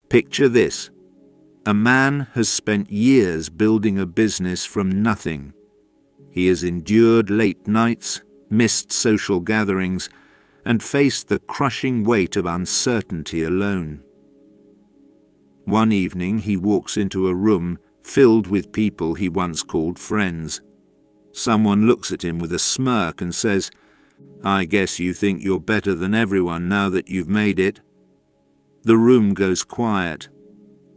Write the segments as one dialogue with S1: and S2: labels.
S1: Picture this. A man has spent years building a business from nothing. He has endured late nights, missed social gatherings, and faced the crushing weight of uncertainty alone. One evening he walks into a room filled with people he once called friends. Someone looks at him with a smirk and says, "I guess you think you're better than everyone now that you've made it." The room goes quiet.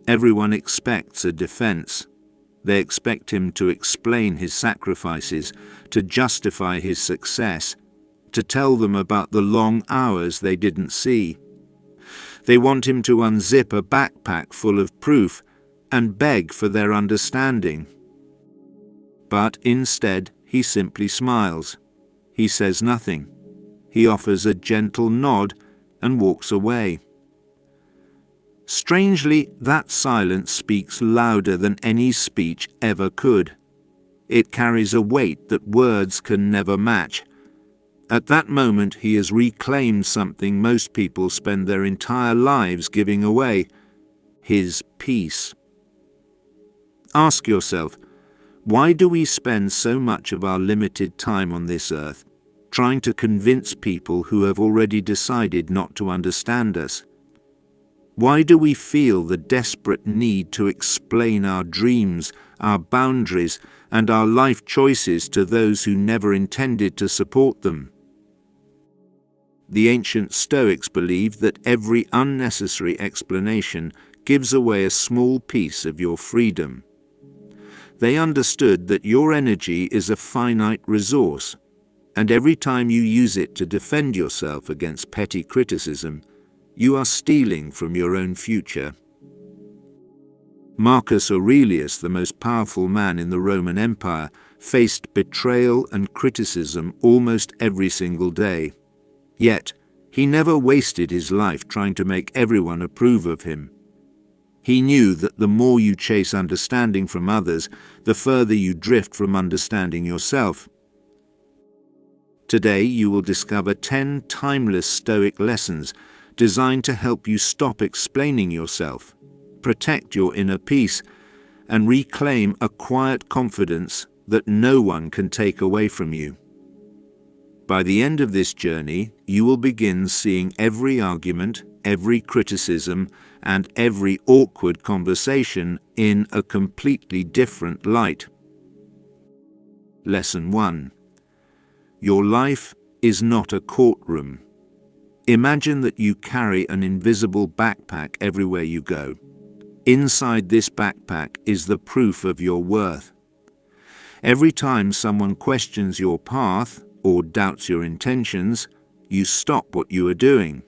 S1: Everyone expects a defense. They expect him to explain his sacrifices, to justify his success, to tell them about the long hours they didn't see. They want him to unzip a backpack full of proof and beg for their understanding. But instead, he simply smiles. He says nothing. He offers a gentle nod and walks away. Strangely, that silence speaks louder than any speech ever could. It carries a weight that words can never match. At that moment, he has reclaimed something most people spend their entire lives giving away: his peace. Ask yourself, why do we spend so much of our limited time on this earth trying to convince people who have already decided not to understand us? Why do we feel the desperate need to explain our dreams, our boundaries, and our life choices to those who never intended to support them? The ancient Stoics believed that every unnecessary explanation gives away a small piece of your freedom. They understood that your energy is a finite resource, and every time you use it to defend yourself against petty criticism, you are stealing from your own future. Marcus Aurelius, the most powerful man in the Roman Empire, faced betrayal and criticism almost every single day. Yet, he never wasted his life trying to make everyone approve of him. He knew that the more you chase understanding from others, the further you drift from understanding yourself. Today, you will discover 10 timeless Stoic lessons designed to help you stop explaining yourself, protect your inner peace, and reclaim a quiet confidence that no one can take away from you. By the end of this journey, you will begin seeing every argument, every criticism, and every awkward conversation in a completely different light. Lesson 1. Your life is not a courtroom. Imagine that you carry an invisible backpack everywhere you go. Inside this backpack is the proof of your worth. Every time someone questions your path or doubts your intentions, you stop what you are doing.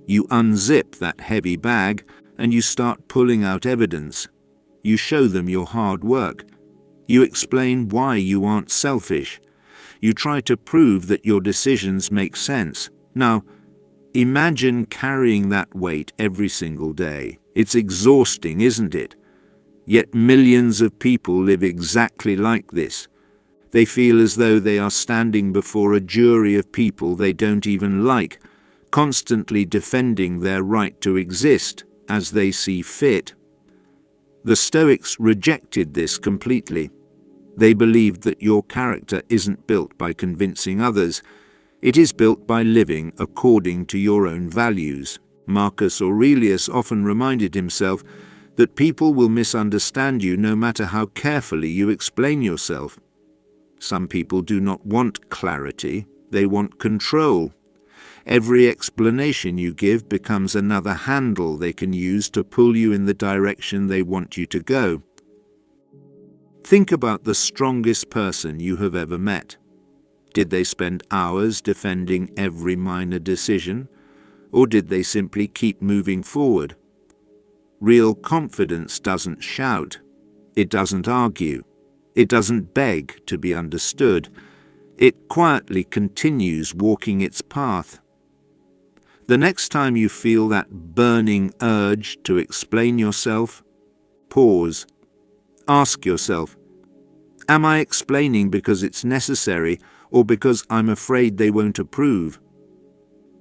S1: You unzip that heavy bag and you start pulling out evidence. You show them your hard work. You explain why you aren't selfish. You try to prove that your decisions make sense. Now, imagine carrying that weight every single day. It's exhausting, isn't it? Yet millions of people live exactly like this. They feel as though they are standing before a jury of people they don't even like, constantly defending their right to exist as they see fit. The Stoics rejected this completely. They believed that your character isn't built by convincing others. It is built by living according to your own values. Marcus Aurelius often reminded himself that people will misunderstand you no matter how carefully you explain yourself. Some people do not want clarity, they want control. Every explanation you give becomes another handle they can use to pull you in the direction they want you to go. Think about the strongest person you have ever met. Did they spend hours defending every minor decision, or did they simply keep moving forward? Real confidence doesn't shout. It doesn't argue. It doesn't beg to be understood. It quietly continues walking its path. The next time you feel that burning urge to explain yourself, pause. Ask yourself, am I explaining because it's necessary or because I'm afraid they won't approve?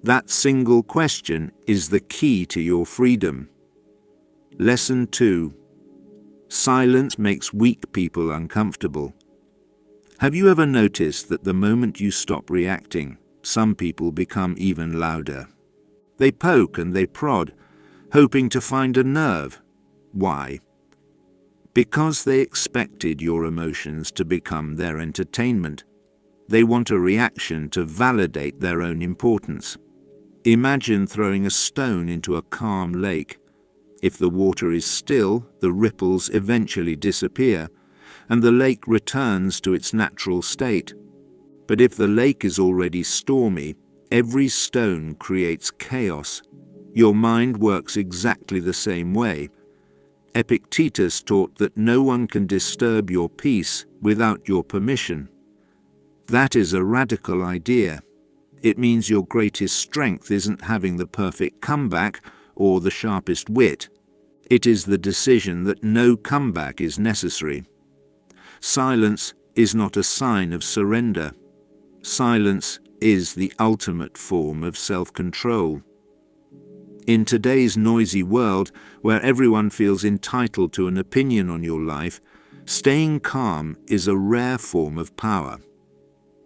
S1: That single question is the key to your freedom. Lesson 2. Silence makes weak people uncomfortable. Have you ever noticed that the moment you stop reacting, some people become even louder? They poke and they prod, hoping to find a nerve. Why? Because they expected your emotions to become their entertainment. They want a reaction to validate their own importance. Imagine throwing a stone into a calm lake. If the water is still, the ripples eventually disappear, and the lake returns to its natural state. But if the lake is already stormy, every stone creates chaos. Your mind works exactly the same way. Epictetus taught that no one can disturb your peace without your permission. That is a radical idea. It means your greatest strength isn't having the perfect comeback or the sharpest wit. It is the decision that no comeback is necessary. Silence is not a sign of surrender. Silence is the ultimate form of self-control. In today's noisy world, where everyone feels entitled to an opinion on your life, staying calm is a rare form of power.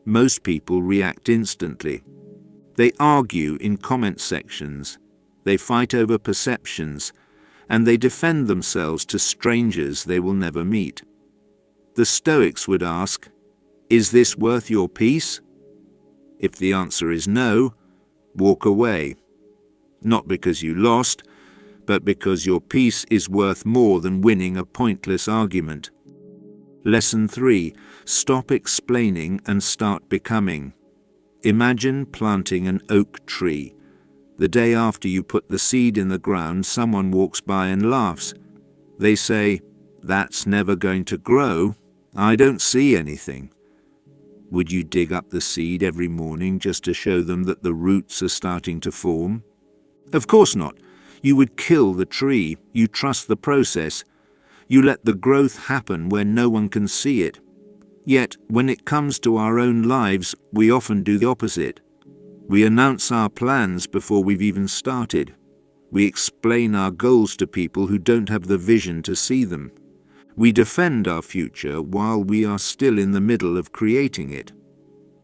S1: Most people react instantly. They argue in comment sections, they fight over perceptions, and they defend themselves to strangers they will never meet. The Stoics would ask, "Is this worth your peace?" If the answer is no, walk away. Not because you lost, but because your peace is worth more than winning a pointless argument. Lesson 3. Stop explaining and start becoming. Imagine planting an oak tree. The day after you put the seed in the ground, someone walks by and laughs. They say, "That's never going to grow. I don't see anything." Would you dig up the seed every morning just to show them that the roots are starting to form? Of course not. You would kill the tree. You trust the process. You let the growth happen where no one can see it. Yet, when it comes to our own lives, we often do the opposite. We announce our plans before we've even started. We explain our goals to people who don't have the vision to see them. We defend our future while we are still in the middle of creating it.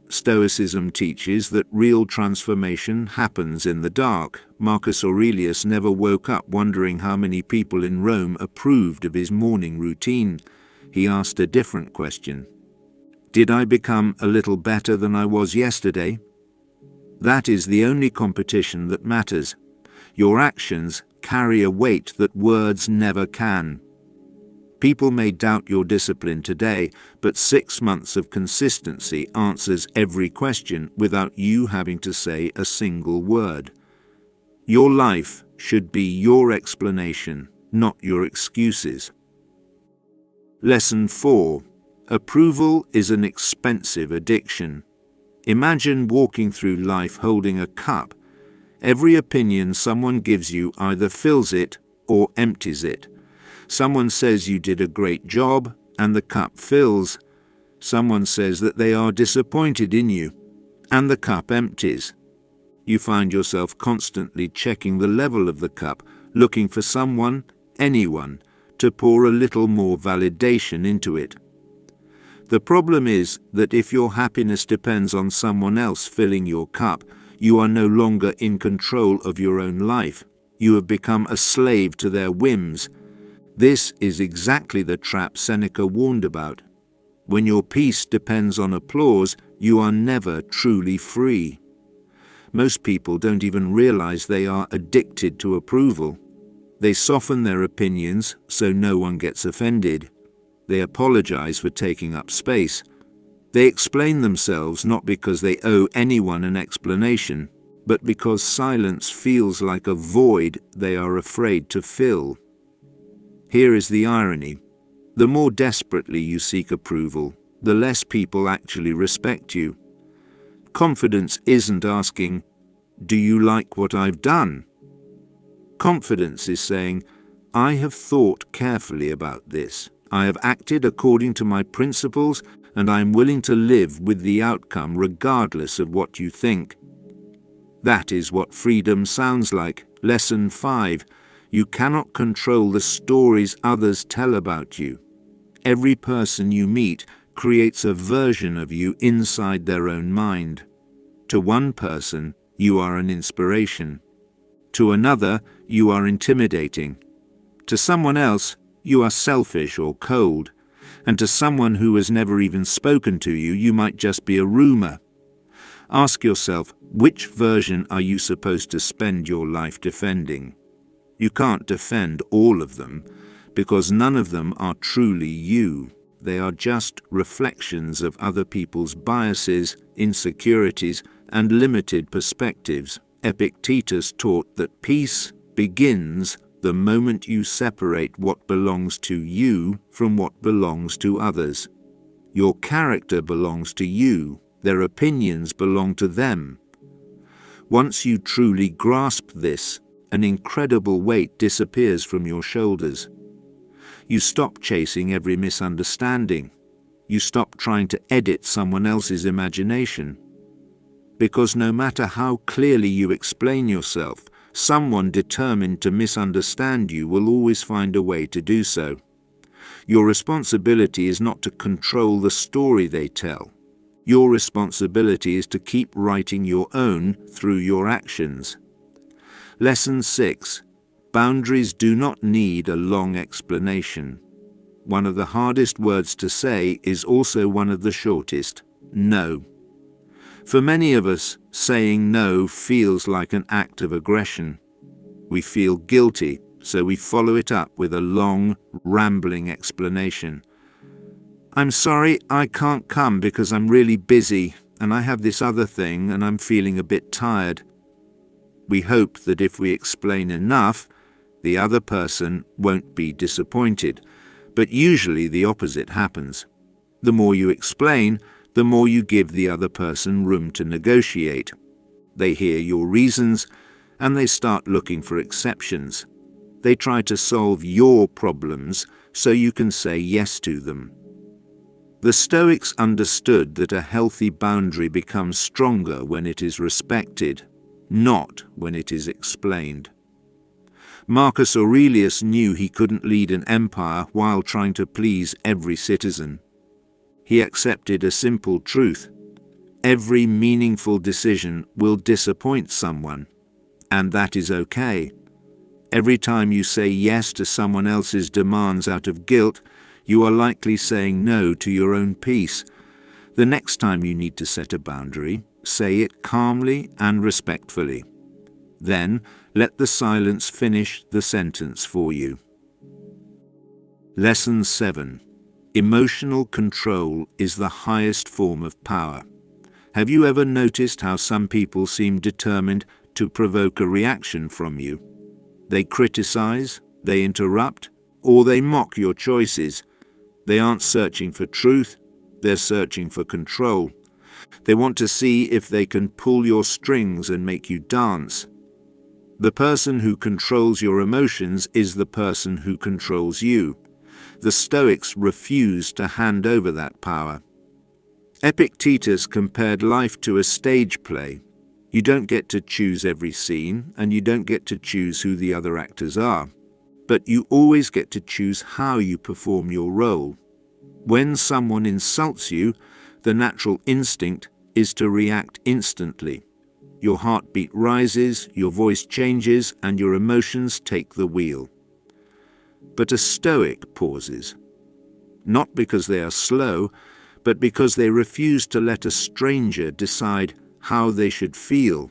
S1: Stoicism teaches that real transformation happens in the dark. Marcus Aurelius never woke up wondering how many people in Rome approved of his morning routine. He asked a different question. Did I become a little better than I was yesterday? That is the only competition that matters. Your actions carry a weight that words never can. People may doubt your discipline today, but 6 months of consistency answers every question without you having to say a single word. Your life should be your explanation, not your excuses. Lesson 4. Approval is an expensive addiction. Imagine walking through life holding a cup. Every opinion someone gives you either fills it or empties it. Someone says you did a great job, and the cup fills. Someone says that they are disappointed in you, and the cup empties. You find yourself constantly checking the level of the cup, looking for someone, anyone, to pour a little more validation into it. The problem is that if your happiness depends on someone else filling your cup, you are no longer in control of your own life. You have become a slave to their whims. This is exactly the trap Seneca warned about. When your peace depends on applause, you are never truly free. Most people don't even realize they are addicted to approval. They soften their opinions so no one gets offended. They apologize for taking up space. They explain themselves not because they owe anyone an explanation, but because silence feels like a void they are afraid to fill. Here is the irony. The more desperately you seek approval, the less people actually respect you. Confidence isn't asking, "Do you like what I've done?" Confidence is saying, "I have thought carefully about this. I have acted according to my principles, and I am willing to live with the outcome regardless of what you think." That is what freedom sounds like. Lesson 5. You cannot control the stories others tell about you. Every person you meet creates a version of you inside their own mind. To one person, you are an inspiration. To another, you are intimidating. To someone else, you are selfish or cold. And to someone who has never even spoken to you, you might just be a rumor. Ask yourself, which version are you supposed to spend your life defending? You can't defend all of them, because none of them are truly you. They are just reflections of other people's biases, insecurities, and limited perspectives. Epictetus taught that peace begins the moment you separate what belongs to you from what belongs to others. Your character belongs to you. Their opinions belong to them. Once you truly grasp this, an incredible weight disappears from your shoulders. You stop chasing every misunderstanding. You stop trying to edit someone else's imagination. Because no matter how clearly you explain yourself, someone determined to misunderstand you will always find a way to do so. Your responsibility is not to control the story they tell. Your responsibility is to keep writing your own through your actions. Lesson 6. Boundaries do not need a long explanation. One of the hardest words to say is also one of the shortest: no. For many of us, saying no feels like an act of aggression. We feel guilty, so we follow it up with a long, rambling explanation. I'm sorry, I can't come because I'm really busy, and I have this other thing, and I'm feeling a bit tired. We hope that if we explain enough, the other person won't be disappointed, but usually the opposite happens. The more you explain, the more you give the other person room to negotiate. They hear your reasons, and they start looking for exceptions. They try to solve your problems so you can say yes to them. The Stoics understood that a healthy boundary becomes stronger when it is respected, not when it is explained. Marcus Aurelius knew he couldn't lead an empire while trying to please every citizen. He accepted a simple truth: every meaningful decision will disappoint someone, and that is okay. Every time you say yes to someone else's demands out of guilt, you are likely saying no to your own peace. The next time you need to set a boundary, say it calmly and respectfully. Then, let the silence finish the sentence for you. Lesson 7. Emotional control is the highest form of power. Have you ever noticed how some people seem determined to provoke a reaction from you? They criticize, they interrupt, or they mock your choices. They aren't searching for truth, they're searching for control. They want to see if they can pull your strings and make you dance. The person who controls your emotions is the person who controls you. The Stoics refused to hand over that power. Epictetus compared life to a stage play. You don't get to choose every scene, and you don't get to choose who the other actors are. But you always get to choose how you perform your role. When someone insults you, the natural instinct is to react instantly. Your heartbeat rises, your voice changes, and your emotions take the wheel. But a Stoic pauses, not because they are slow, but because they refuse to let a stranger decide how they should feel.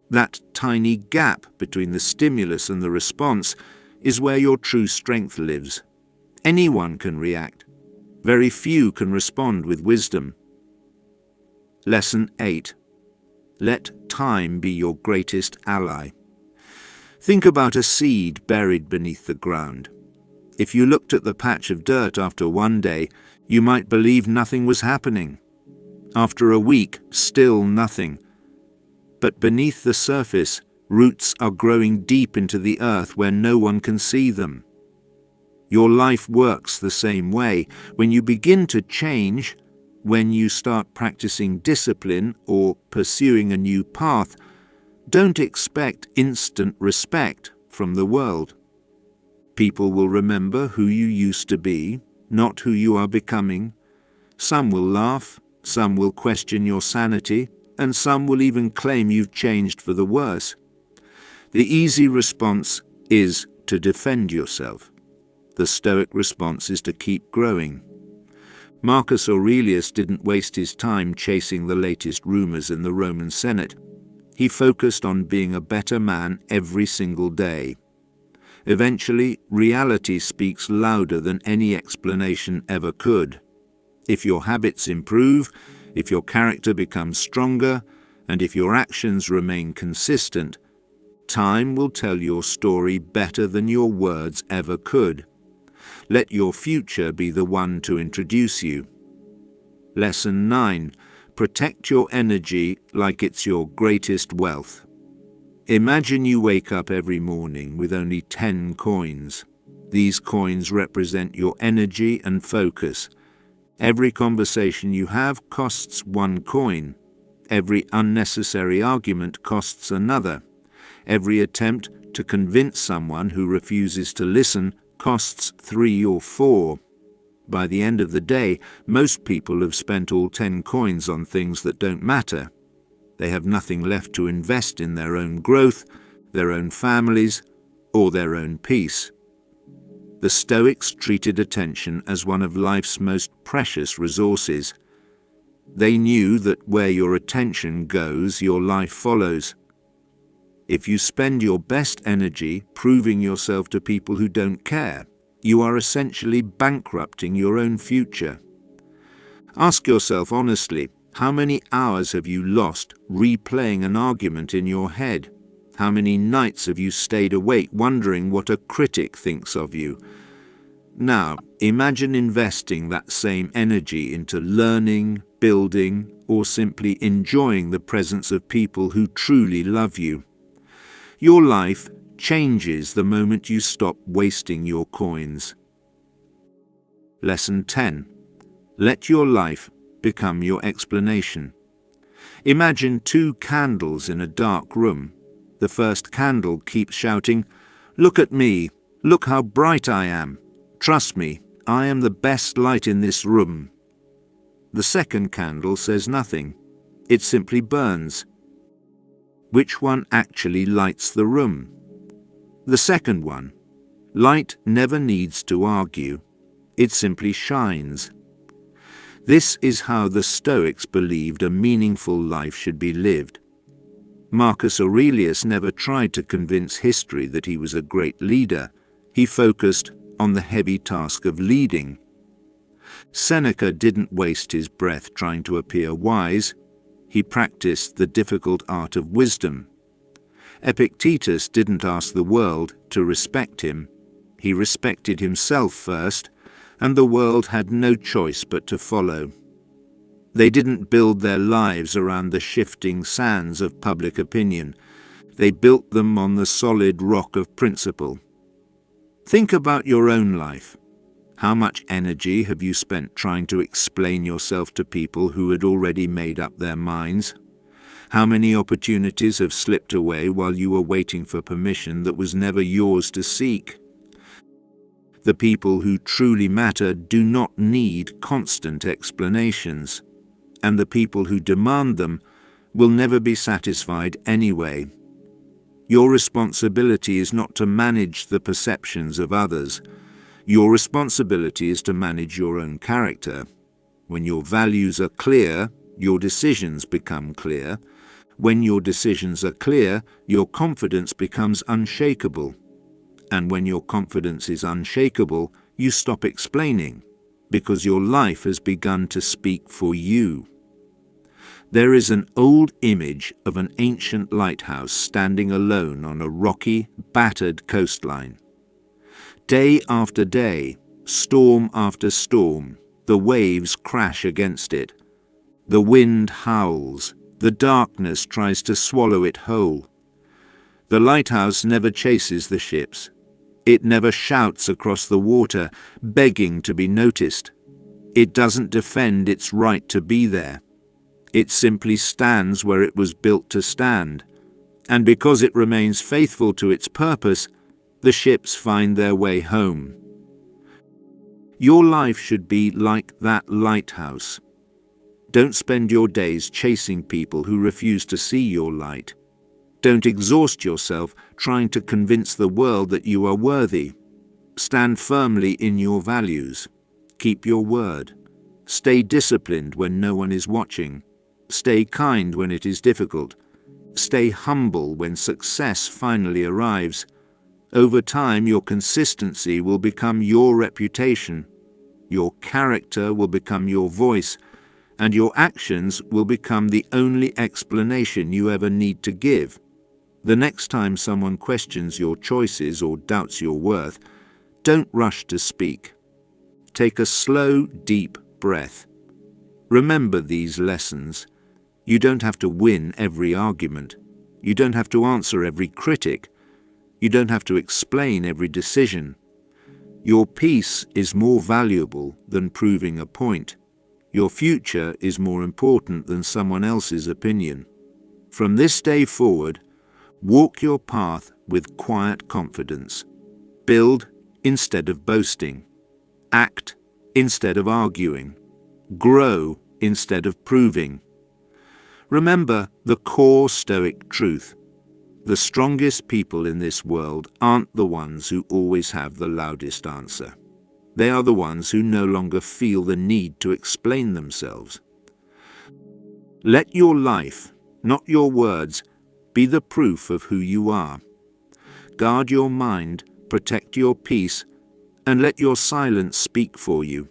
S1: That tiny gap between the stimulus and the response is where your true strength lives. Anyone can react. Very few can respond with wisdom. Lesson 8. Let time be your greatest ally. Think about a seed buried beneath the ground. If you looked at the patch of dirt after one day, you might believe nothing was happening. After a week, still nothing. But beneath the surface, roots are growing deep into the earth where no one can see them. Your life works the same way. When you begin to change, when you start practicing discipline or pursuing a new path, don't expect instant respect from the world. People will remember who you used to be, not who you are becoming. Some will laugh, some will question your sanity, and some will even claim you've changed for the worse. The easy response is to defend yourself. The Stoic response is to keep growing. Marcus Aurelius didn't waste his time chasing the latest rumors in the Roman Senate. He focused on being a better man every single day. Eventually, reality speaks louder than any explanation ever could. If your habits improve, if your character becomes stronger, and if your actions remain consistent, time will tell your story better than your words ever could. Let your future be the one to introduce you. Lesson 9. Protect your energy like it's your greatest wealth. Imagine you wake up every morning with only 10 coins. These coins represent your energy and focus. Every conversation you have costs 1 coin. Every unnecessary argument costs another. Every attempt to convince someone who refuses to listen costs 3 or 4. By the end of the day, most people have spent all 10 coins on things that don't matter. They have nothing left to invest in their own growth, their own families, or their own peace. The Stoics treated attention as one of life's most precious resources. They knew that where your attention goes, your life follows. If you spend your best energy proving yourself to people who don't care, you are essentially bankrupting your own future. Ask yourself honestly, how many hours have you lost replaying an argument in your head? How many nights have you stayed awake wondering what a critic thinks of you? Now, imagine investing that same energy into learning, building, or simply enjoying the presence of people who truly love you. Your life changes the moment you stop wasting your coins. Lesson 10. Let your life become your explanation. Imagine 2 candles in a dark room. The first candle keeps shouting, "Look at me, look how bright I am. Trust me, I am the best light in this room." The second candle says nothing. It simply burns. Which one actually lights the room? The second one. Light never needs to argue. It simply shines. This is how the Stoics believed a meaningful life should be lived. Marcus Aurelius never tried to convince history that he was a great leader. He focused on the heavy task of leading. Seneca didn't waste his breath trying to appear wise. He practiced the difficult art of wisdom. Epictetus didn't ask the world to respect him. He respected himself first, and the world had no choice but to follow. They didn't build their lives around the shifting sands of public opinion. They built them on the solid rock of principle. Think about your own life. How much energy have you spent trying to explain yourself to people who had already made up their minds? How many opportunities have slipped away while you were waiting for permission that was never yours to seek? The people who truly matter do not need constant explanations, and the people who demand them will never be satisfied anyway. Your responsibility is not to manage the perceptions of others. Your responsibility is to manage your own character. When your values are clear, your decisions become clear. When your decisions are clear, your confidence becomes unshakable. And when your confidence is unshakable, you stop explaining, because your life has begun to speak for you. There is an old image of an ancient lighthouse standing alone on a rocky, battered coastline. Day after day, storm after storm, the waves crash against it. The wind howls. The darkness tries to swallow it whole. The lighthouse never chases the ships. It never shouts across the water, begging to be noticed. It doesn't defend its right to be there. It simply stands where it was built to stand. And because it remains faithful to its purpose, the ships find their way home. Your life should be like that lighthouse. Don't spend your days chasing people who refuse to see your light. Don't exhaust yourself trying to convince the world that you are worthy. Stand firmly in your values. Keep your word. Stay disciplined when no one is watching. Stay kind when it is difficult. Stay humble when success finally arrives. Over time, your consistency will become your reputation. Your character will become your voice, and your actions will become the only explanation you ever need to give. The next time someone questions your choices or doubts your worth, don't rush to speak. Take a slow, deep breath. Remember these lessons. You don't have to win every argument. You don't have to answer every critic. You don't have to explain every decision. Your peace is more valuable than proving a point. Your future is more important than someone else's opinion. From this day forward, walk your path with quiet confidence. Build instead of boasting. Act instead of arguing. Grow instead of proving. Remember the core Stoic truth. The strongest people in this world aren't the ones who always have the loudest answer. They are the ones who no longer feel the need to explain themselves. Let your life, not your words, be the proof of who you are. Guard your mind, protect your peace, and let your silence speak for you.